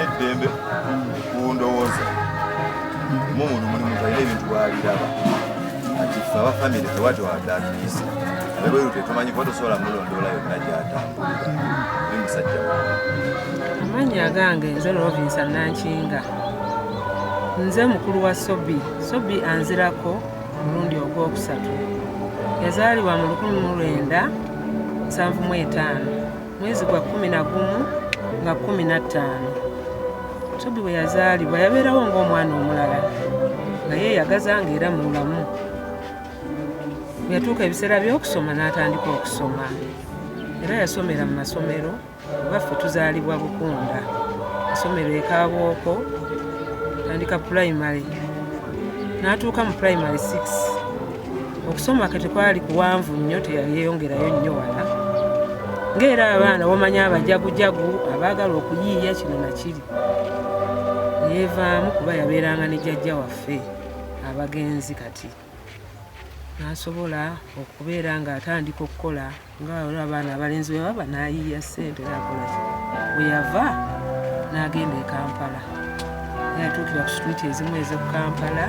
Nedembe kundowooza mumuntu mulimu talina ebintu bwabiraba ati ffe abafamire tewati waddaatuisa abebweru tetumanyi kuba tosobola mulondoola yonna gy'atambulira oli musajja amannya gange nze Lovinsa Nankinga nze mukulu wa SOBI anzirako omulundi ogwokusatu yazaalibwa mu 1975 mwezi gwa 11 nga 15 SOBI bwe yazaalibwa yabeerawo ng'omwana omulala nga yeeyagaza ng'era mulamu. Bwe yatuuka ebiseera by'okusoma n'atandika okusoma era yasomera mu masomero baffe tuzaalibwa Bukunda essomero e Kaabwoko atandika primary n'atuuka mu primary 6 okusoma ke tekwali kuwanvu nnyo teyali yeeyongerayo nnyo wala ng'era abaana wamanya abajagujagu abaagala okuyiiya kino nakiri yeevaamu kuba yabeeranga ne jjajja waffe abagenzi kati n'asobola okubeera ng'atandika okukola ng'abaana abalenzi bwe baba n'ayiiya ssente n'akola bwe yava n'agenda e Kampala yatuukira ku street ezimu ez'e Kampala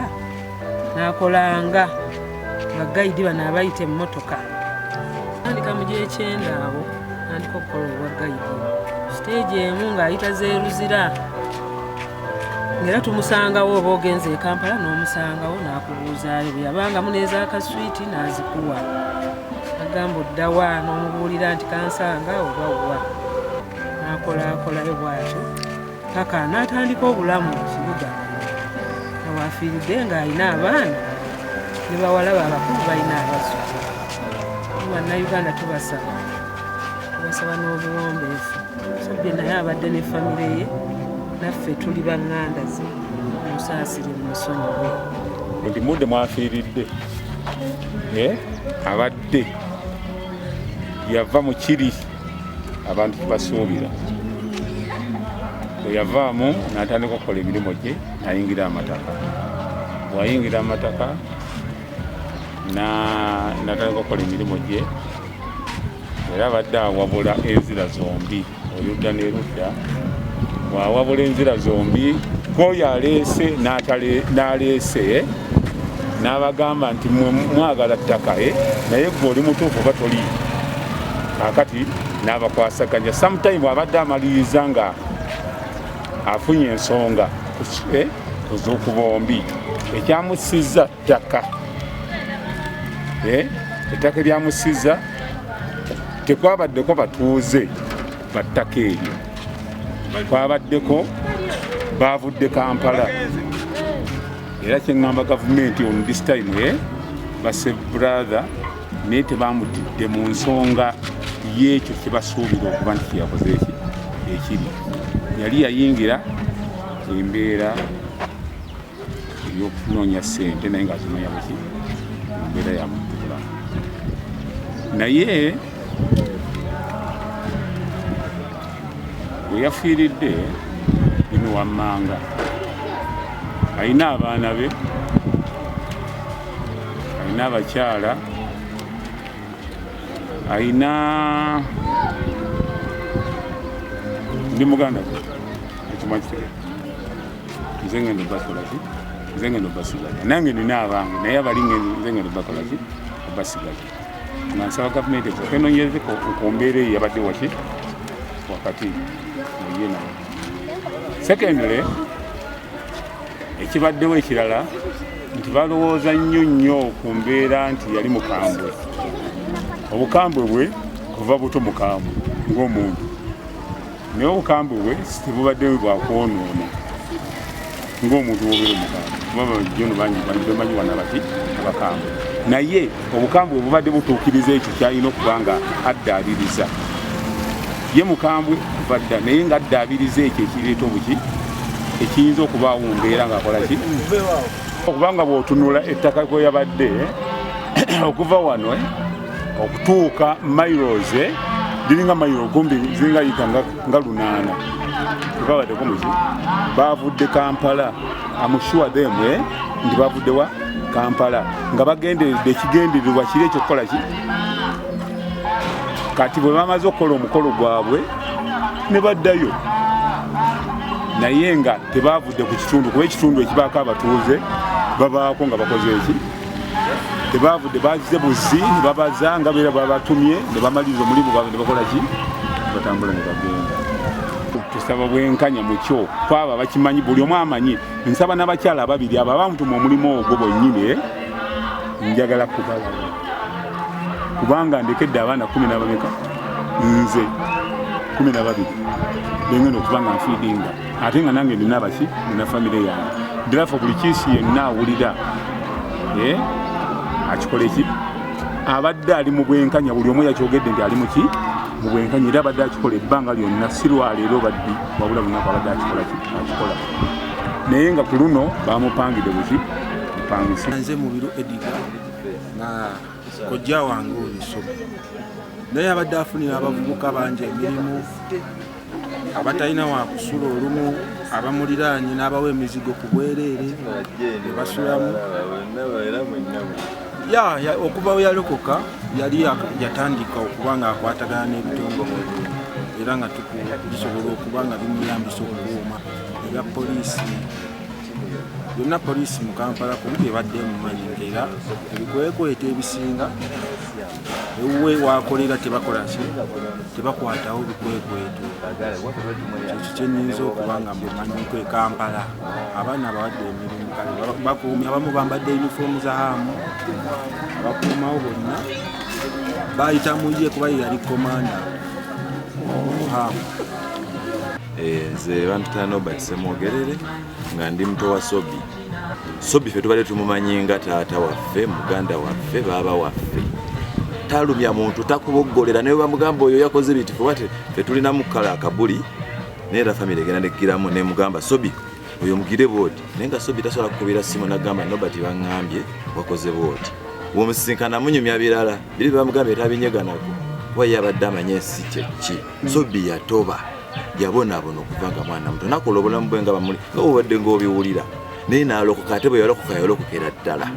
n'akolanga nga gayidi bano abayita emmotoka tandika mu gy'ekyenda awo n'andika okukola obwa gayidi siteegi emu ng'ayita zeeruzira ngera tumusangawo oba ogenze e Kampala n'omusangawo n'akubuuzaayo bwe yabangamu n'ez'akaswiti n'azikuwa agamba oddawa n'omubuulira nti kansanga oba wa n'akolaakolayo bw'atyo paka n'atandika obulamu mu kibuga awaafiiridde ng'alina abaana ne bawala abakulu balina abazuku bannayuganda tubasaba n'obuwombeefu SOBI naye abadde ne famire ye naffe tuli baŋŋanda ze musaasire mu musonyiwe nti mudde mwafiiridde abadde yava mu kiri abantu tubasuubira bwe yavaamu n'atandika okukola emirimu gye n'ayingira amataka bw'ayingira amataka n'atandika okukola emirimu gye era abadde awabula enzira zombi oludda n'erudda wawabula enzira zombi k'oyo aleese n'aleese n'abagamba nti mwagala ttaka naye gwe oli mutuufu oba toli kakati n'abakwasaganya sometime abadde amaliriza nga afunye ensonga ku bombi ekyamusiza ttaka ettaka eryamusiza tekwabaddeko batuuze battaka eryo kwabaddeko bavudde Kampala era kyeŋŋamba gavumenti on this time basse brother naye tebamutidde mu nsonga y'ekyo kyebasuubira okuba nti kyeyakoze ekiri yali yayingira embeera ey'okunoonya ssente naye ng'azimanya buki embeera yamutuula naye bwe yafiiridde ino wammanga alina abaana be alina abakyala alina ndi muganda we ekimakitege nze ngendo bakolaki nze ngendo basigaza nange nina abange naye abali nze ngendo bakolaki basigaza nga nsaba gavumenti ekenoonyerezeko ku mbeera eyo yabadde waki wakati naye nawe secondly ekibaddewo ekirala nti balowooza nnyo ku mbeera nti yali mukambwe. Obukambwe bwe kuva buto mukambwe ng'omuntu, naye obukambwe bwe tebubadde bwakwonoona ng'omuntu wobeera omukambwe. Kuba bajjono bangi bamanyi wana bati abakambwe, naye obukambwe bubadde butuukiriza ekyo kyalina okuba nga addaabiriza. Ye mukambwe kuva dda, naye nga addaabiriza ekyo ekireeta obuki ekiyinza okubaawo mu mbeera ng'akola ki, okubanga bw'otunula ettaka kwe yabadde okuva wano okutuuka miles liringa mayiro gombi zinga yika nga 8 tukabaddeko muki bavudde Kampala. I'm sure them ndi bavudde wa Kampala nga bagenderedde ekigendererwa kiri ekyokukola ki. Kati bwe bamaze okukola omukolo gwabwe ne baddayo, naye nga tebavudde ku kitundu, kuba ekitundu ekibaako abatuuze babaako nga bakoze eki, tebavudde bazize buzi ne babaza nga beera babatumye ne bamaliriza omulimu gwabwe ne bakola ki, batambula ne bagenda. Tusaba bwenkanya mu kyo kwaba bakimanyi, buli omu amanyi. Nsaba n'abakyala ababiri abo abamutuma omulimu ogwo bonnyini njagala kubalaba, kubanga ndekedde abaana 12 nze 12 bengenda okuba nga nfiidinga, ate nga nange nina abaki, nina famire yange. Therefore buli kiisi yenna awulira akikola eki, abadde ali mu bwenkanya, buli omu yakyogedde nti ali muki mu bwenkanya, era abadde akikola ebbanga lyonna, si lwaleero baddi wabula bunaku abadde akikola naye nga ku luno bamupangidde buki bupangisi. Nze mu biro ediga nga kojja wange obisoba, naye abadde afunira abavubuka bangi emirimu, abatalina wa kusula olumu, abamuliraanye n'abawa emizigo ku bwereere ne basulamu. Okuva we yalokoka yali yatandika okuba nga akwatagana n'ebitongole era nga tusobola okuba nga bimuyambisa okukuuma ebya poliisi. Byonna poliisi mu Kampala kumpi ebadde mumanyi era ebikwekweta ebisinga ewuwe wakolera tebakola ki, tebakwatawo bikwekweto. Ekyo kyenyinza okuba nga mumanyiko e Kampala abaana abawadde emirimu kale bakuumi, abamu bambadde yunifoomu za hamu, abakuumawo bonna bayita muye kuba yali komanda hamu. Nze bantita Nobert Semwogerere nga ndi muto wa SOBI. SOBI ffe tubadde tumumanyi nga taata waffe, muganda waffe, baaba waffe. Talumya muntu, takuboggolera, naye bamugamba oyo yakoze bitifu wate ffe tulina mukala akabuli, naye era famire egenda neggiramu ne mugamba SOBI oyo mugire booti, naye nga SOBI tasobola kukubira simu n'agamba Nobert baŋŋambye wakoze booti. Bw'omusisinkana munyumya birala biri bamugamba etabinyeganako kuba yabadde amanye ensi kyeki. SOBI yatoba yabonaabona okuva nga mwana muto, nakola obulamu bwe nga bamuli nga bwobadde ng'obiwulira, naye n'alokoka, ate bwe yalokokera ddala.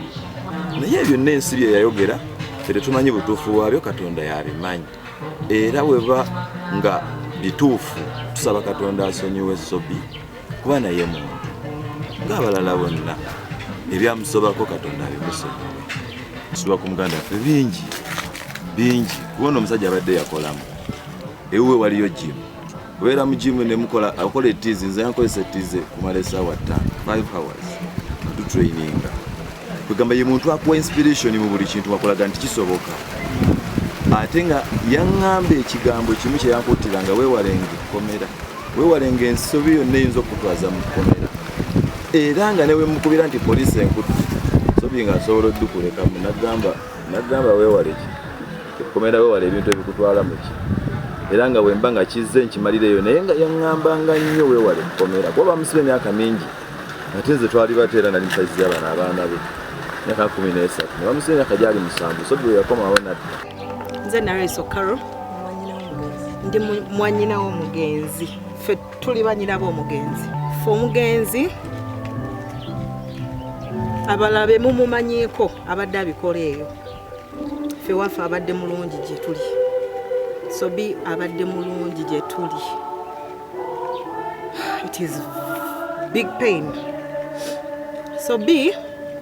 Naye ebyo n'ensi bye yayogera ffe tetumanyi butuufu bwabyo, Katonda yabimanyi. Era bweba nga bituufu tusaba Katonda asonyiwe SOBI kuba naye muntu ng'abalala bonna, ebyamusobako Katonda abimusonyiwe. Tusuba ku muganda ffe bingi kubona omusajja abadde yakolamu. Ewuwe waliyo jimu, weera mu jimu ne mukola akola etiizi, nze yankozesa etiizi kumala essaawa 5 hours tutraininga. Kugamba ye muntu akuwa inspiration mu buli kintu wakolaga nti kisoboka. Ate nga yaŋŋamba ekigambo kimu kye yankuutiranga, weewalenge komera, weewalenge ensobi yonna eyinza okutwaza mu komera. Era nga newe mukubira nti poliisi enkutu SOBI nga asobola oddukulekamu n'agamba weewale ki komera, weewale ebintu ebikutwala mu ki. Era nga wemba nga kizze nkimalireyo, naye nga yaŋŋambanga nnyo weewale komera kuba bamusiba emyaka mingi. Ate nze twali bateera nali musaiziza abaana be myaka 13 ne bamusiba emyaka gyali 7. SOBI we yakomawo nadda. Nze Nareso Carol ndi mwanyina w'omugenzi, ffe tuli banyina b'omugenzi. Ffe omugenzi abalabe mumumanyiiko abadde abikola eyo, ffe waffe abadde mulungi gye tuli. SOBI abadde mulungi gye tuli. It is big pain. SOBI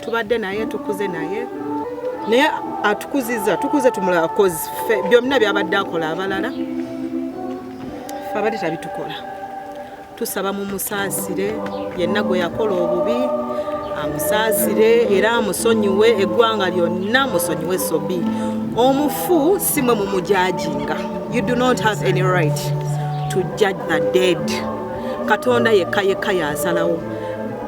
tubadde naye, tukuze naye, naye tukuze tumulaba cause ffe byonna byabadde akola abalala ffe abadde tabitukola. Tusaba mumusaasire yenna gwe yakola obubi, amusaasire era amusonyiwe, eggwanga lyonna musonyiwe SOBI. Omufu si mwe mumujajinga. You do not have any right to judge the dead. Katonda yekka yasalawo.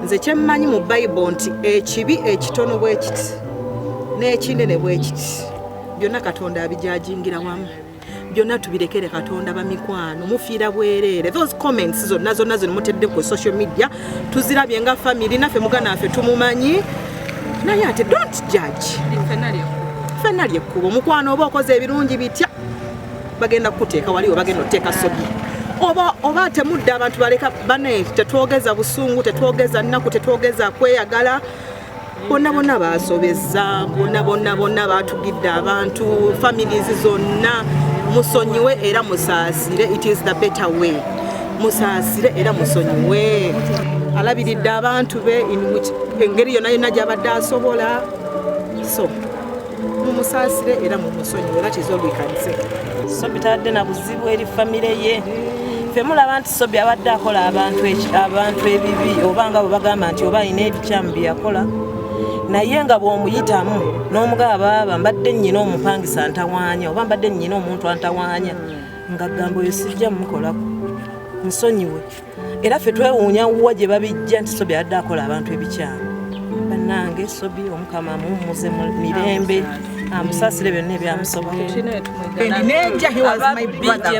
Nze kyemmanyi mu Bible nti ekibi ekitono bwe kiti n'ekinene bwe kiti byonna Katonda abijajingira wamu. Byonna tubirekere Katonda bamikwano mufiira bwereere. Those comments zonna zino mutedde ku social media tuzirabye nga family naffe mugana affe tumumanyi naye ate don't judge. Ffenna lyekkubo mukwano oba okoze ebirungi bitya bagenda kukuteeka waliwo bagenda oteeka SOBI. Oba temudda abantu baleka bane tetwogeza busungu tetwogeza nnaku tetwogeza kweyagala. Bonna basobezza bonna batugidde abantu families zonna musonyiwe era musaasire. It is the better way. Musaasire era musonyiwe. Alabiridde abantu be in which engeri yonna gy'abadde asobola. So mumusaasire era mumusonyiwe. That is all we can say. SOBI tadde na buzibu eri famire ye. Ffe mulaba nti SOBI abadde akola abantu ebibi oba nga bwe bagamba nti oba alina ebikyamu bye yakola. Naye nga bw'omuyitamu n'omugaba mbadde nnyina omupangisa ntawaanya oba mbadde nnyina omuntu antawaanya nga gamba oyo sijja mukolako musonyiwe. Era ffe twewuunya wuwa gye babijja nti SOBI adde akola abantu ebikyamu. Bannange SOBI omukama mumuze mu mirembe amusaasire byonna ebyamusobako. Nenja he was my brother.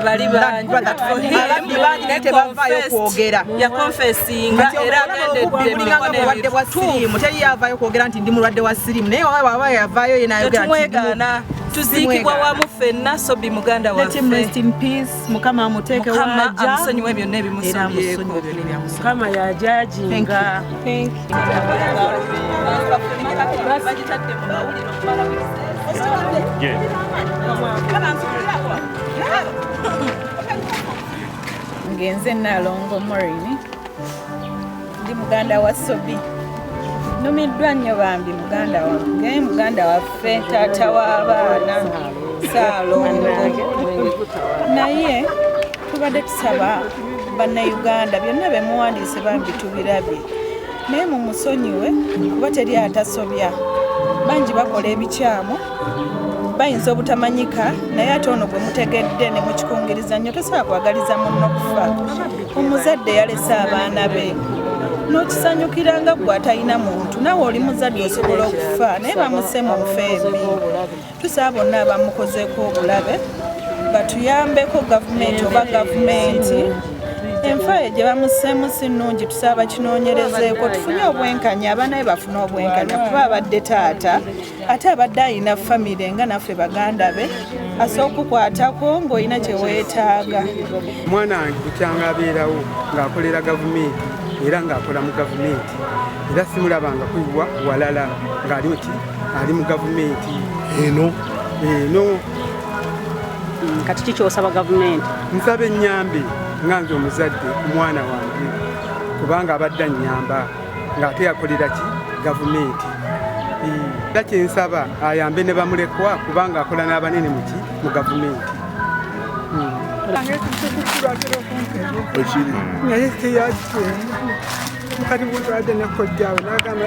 Yakonfesinga era agendedde wa sirimu teri yavaayo kwogera nti ndi mulwadde wa sirimu naye waba yavaayo yenayogeramwegaana tuziikibwa wamu ffenna SOBI muganda waffe. Rest in peace. Mukama amuteeke waajja amusonyiwe byonna ebimusobyeko. Mukama yajajinga. Ngenze Nalongo Morini ndi muganda wa SOBI. Numiddwa nnyo bambi muganda wange muganda waffe taata w'abaana Saalongo. Naye tubadde tusaba bannayuganda byonna bye muwandiise bambi tubirabye naye mumusonyiwe kuba teri atasobya. Bangi bakola ebikyamu bayinza obutamanyika naye ate ono gwe mutegedde ne mukikungiriza nnyo tosobola kwagaliza munno kufa. Omuzadde yalese abaana be n'okisanyukira nga gwe atalina muntu naawe oli muzadde osobola okufa naye bamuse mu nfeebi. Tusaba bonna abamukozeeko obulabe batuyambeko gavumenti oba gavumenti enfa gye bamuseemu si nnungi. Tusaba kinoonyerezeeko tufunye obwenkanya abaana be bafune obwenkanya kuba abadde taata ate abadde alina famire nga naffe baganda be asobola okukwatako ng'olina kye weetaaga. Mwana wange bukyanga abeerawo ng'akolera gavumenti era ng'akola mu gavumenti era simulabanga kuyiwa walala ng'ali oti ali mu gavumenti eno. Kati ki ky'osaba gavumenti? Nsaba ennyambe nga nze omuzadde ku mwana wange kubanga abadde annyamba ng'ate yakolera ki gavumenti. Era kyensaba ayambe ne bamulekwa kubanga akola n'abanene mu gavumenti. naye teyakitwenga mukati bulwadde nekojjaawe n'agamba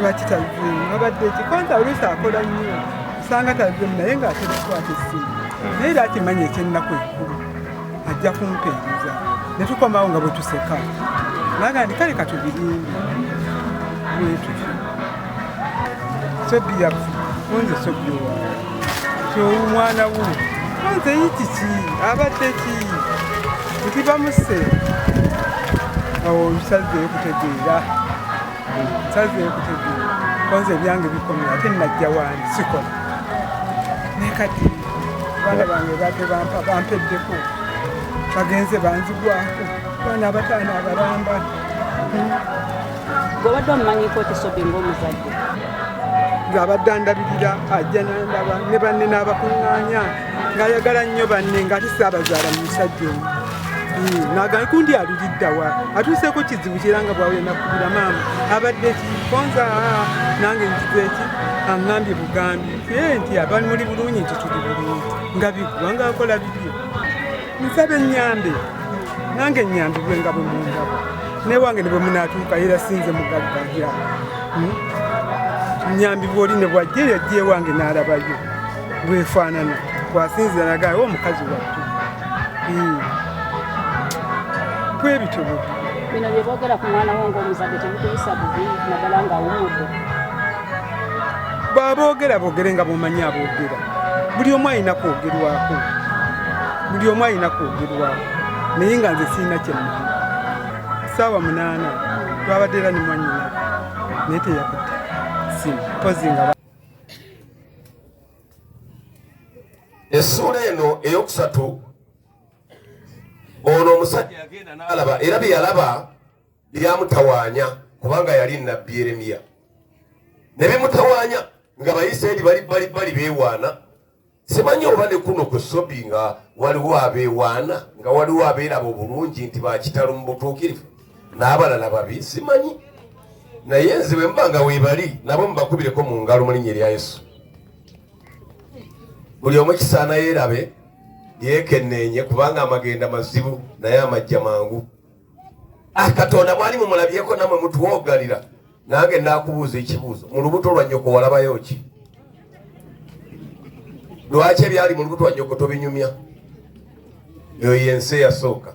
lwaki tazimu abadde ekikonza oluusi akola nnyo osanga tazimu naye ng'ate tukwata essimu naye era akimanyi ekyennaku ekkulu ajja kumpeereza ne tukomawo nga bwe tuseka naga ndi kale katubirimbe bwetutyo SOBI yaffe onze SOBI owaawe kyowu mwana wo onze yikiki abadde ki ekibamuse awo nsazeeyo kutegeera konze ebyange bikomye ate najja wandi sikola nekati baana bange badde bampeddeko bagenze banzigwako baana abataana abalamba. Gobadde omumanyiko ti SOBI ng'omuzadde ng'abadde andabirira ajja nandaba ne banne n'abakuŋŋaanya ng'ayagala nnyo banne ng'ate saabazaala mu musajja omu naga kundi aluliddawa atuuseeko kizibu kiranga bwawe nakubira maama abadde kikonza nange nkize eki aŋŋambye bugambi nti abali muli bulungi nti tuli bulungi nga bigwa ng'akola bibyo nsaba ennyambe nange ennyambibwe nga bwe mundaba ne wange ne bwe munaatuuka era sinze mugagga nyambi bwoli ne bwajja yajja wange n'alabayo bwefaanana bwasinzira nagaye omukazi wattu bwe bityo bino bye boogera ku mwana wo ng'omuzadde tebikuyisa bubi naddala ng'awumudde baboogera boogere nga bomanyi aboogera buli omu alina kwogerwako buli omu alina kwogerwako naye nga nze sirina kyemumanyi ssaawa 8 twabadde era ne mwanyina naye teyakutte simu pozi nga essuula eno eyokusatu ono omusajja yagenda n'alaba era bye yalaba byamutawaanya kubanga yali nnabbi Yeremiya ne bimutawaanya nga Bayisirayiri bali beewaana simanyi oba ne kuno ku SOBI nga waliwo abeewaana nga waliwo abeeraba obulungi nti bakitalo mu butuukirivu n'abalala babi simanyi naye nze bwe mba nga weebali nabo mubakubireko mu ngalo mu linnya erya Yesu buli omu kisaana yeerabe yeekenneenye kubanga amagenda mazibu naye amajja mangu Katonda bwali mumulabyeko namwe mutuwoogalira nange naakubuuza ekibuuzo mu lubuto lwa nnyoko walabayo ki lwaki ebyali mu lubuto lwa nnyoko tobinyumya eyo yensi eyasooka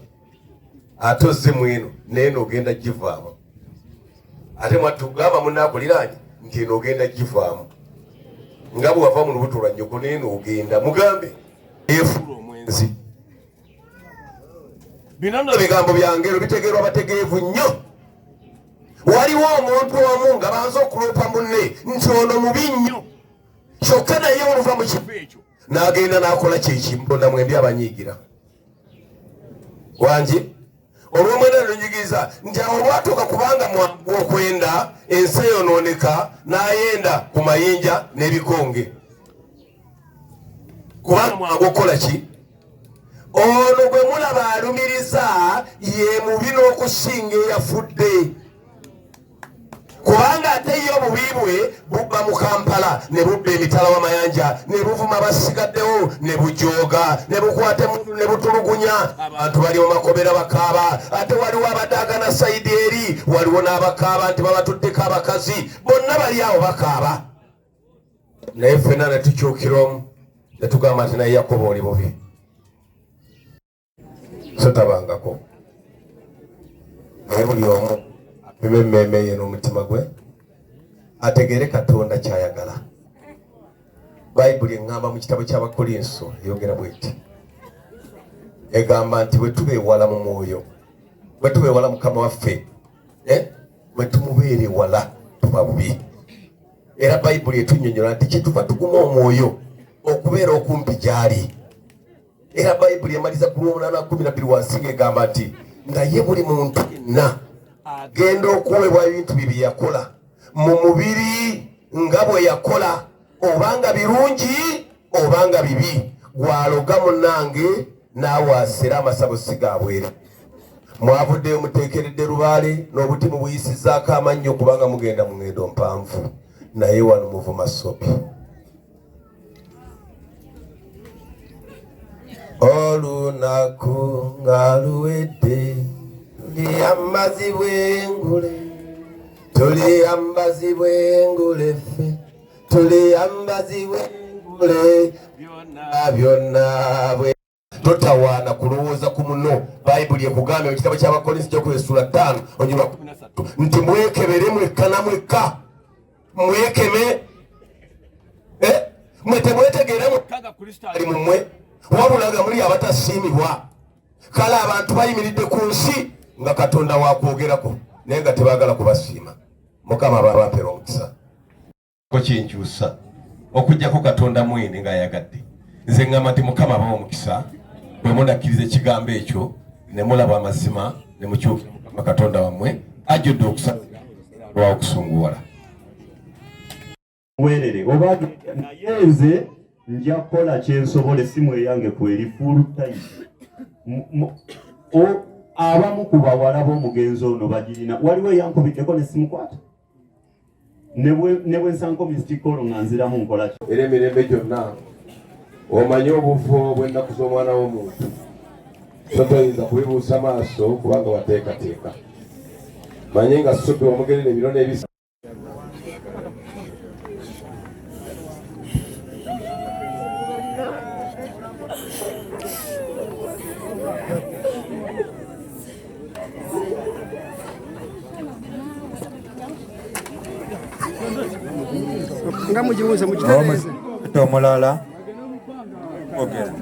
ate ozze mu eno neeno ogenda givaamu ate mwatugamba munaakuliraanye nti eno ogenda givaamu nga bwe wava mu lubuto lwa nnyoko neeno ogenda mugambe efuula omwenzi bino nno bigambo byangero bitegeerwa bategeevu nnyo waliwo omuntu omu nga banza okuloopa munne nti ono mubi nnyo kyokka naye oluva mu kifo ekyo n'agenda n'akola kyekimponda mwembi abanyiigira wangi olw'omwenda lunyigiza nti awo olwatuuka kubanga mwangu okwenda ensi eyonooneka n'ayenda ku mayinja n'ebikonge kubanga mwangu okukola ki ono gwe mulaba alumiriza ye mubi n'okusinga eyafudde kubanga ate ye obubi bwe bubba mu Kampala ne bubba emitala w'amayanja ne buvuma basigaddewo ne bujooga ne bukwate ne butulugunya abantu bali mu makobera bakaaba ate waliwo abadaagana sayidi eri waliwo n'abakaaba nti babatuddeko abakazi bonna bali awo bakaaba naye ffenna ne tukyukira omu ne tugamba nti naye Yakobo oli bubi so tabangako naye buli omu apima emmeeme ye n'omutima gwe ategeere Katonda kyayagala bayibuli eŋŋamba mu kitabo ky'Abakolinso eyogera bweti egamba nti bwe tubeewala mu mwoyo bwe tubeewala Mukama waffe bwe tumubeera ewala tuba bubi era bayibuli etunnyonnyola nti kyetuva tuguma omwoyo okubeera okumpi gy'ali era bayibuli emaliza ku Lw'omunaana 12 wansi egamba nti naye buli muntu yenna agenda okuweebwa ebintu bye bye yakola mu mubiri nga bwe yakola obanga birungi obanga bibi gwaloga munnange naawe asera amasabo sigaabwere mwavuddeyo muteekeredde lubaale n'obuti mubuyisizaako amannyo kubanga mugenda mu ngendo mpanvu naye wano muvuma SOBI olunaku nga luwedde tuli ambazi bw'engule tuli ambazi bw'engule ffe tuli ambazi bw'engule byonna bwe totawaana kulowooza ku muno bayibuli ekugambye mu kitabo ky'Abakolinso ky'Okubiri 5 onyuma 13 nti mwekebere mwekka na mwekka mwekeme mwe temwetegeera mwekka nga Kristo ali mu mmwe wabula nga muli abatasiimibwa kale abantu bayimiridde ku nsi nga Katonda wakwogerako naye nga tebaagala kubasiima Mukama babampera omukisa ko kinkyusa okujjako Katonda mwene ng'ayagadde nze ŋŋamba nti Mukama abawa omukisa bwe munakkiriza ekigambo ekyo ne mulaba amazima ne mukyukira Mukama Katonda wammwe ajjudde okusaasira lw'okusunguwala werere oba naye nze nja kukola kyensobola essimu eyange kweri full time abamu ku bawala b'omugenzi ono bagirina waliwo eyankubiddeko nesimukwata ne bwe nsanko mistikolo nga nziramu nkola ki era emirembe gyonna omanyi obufu bw'ennaku z'omwana w'omuntu so toyinza kubibuusa maaso kubanga wateekateeka manye nga SOBI wamugerera ebiro n'ebisa nga mugiwuze mugitereeze omulala ogera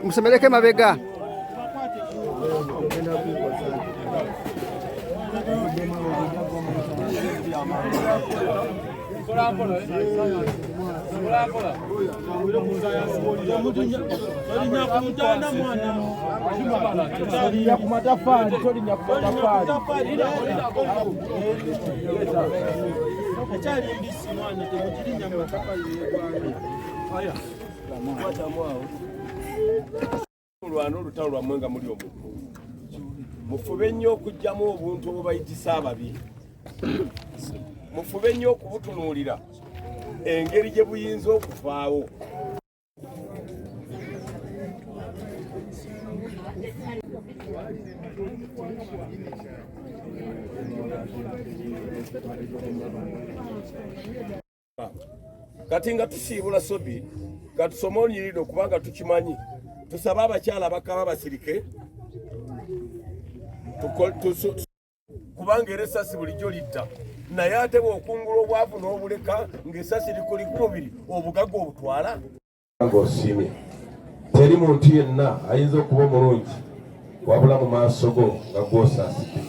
musemereke mabega Lwano olutalo lwammwe nga muli omuntu mufube nnyo okugyamu obuntu obubayitisa ababi mufube nnyo okubutunuulira engeri gye buyinza okuvaawo kati nga tusiibula SOBI katusome olunyiriro kubanga tukimanyi tusaba abakyala abakaba basirike kubanga era essasi bulijjo litta naye ate bw'okungula obwavu n'obuleka ng'essasi likulikubiri obugagga obutwala ng'osiimye teri muntu yenna ayinza okuba omulungi wabula mu maaso go nga gw'osaasike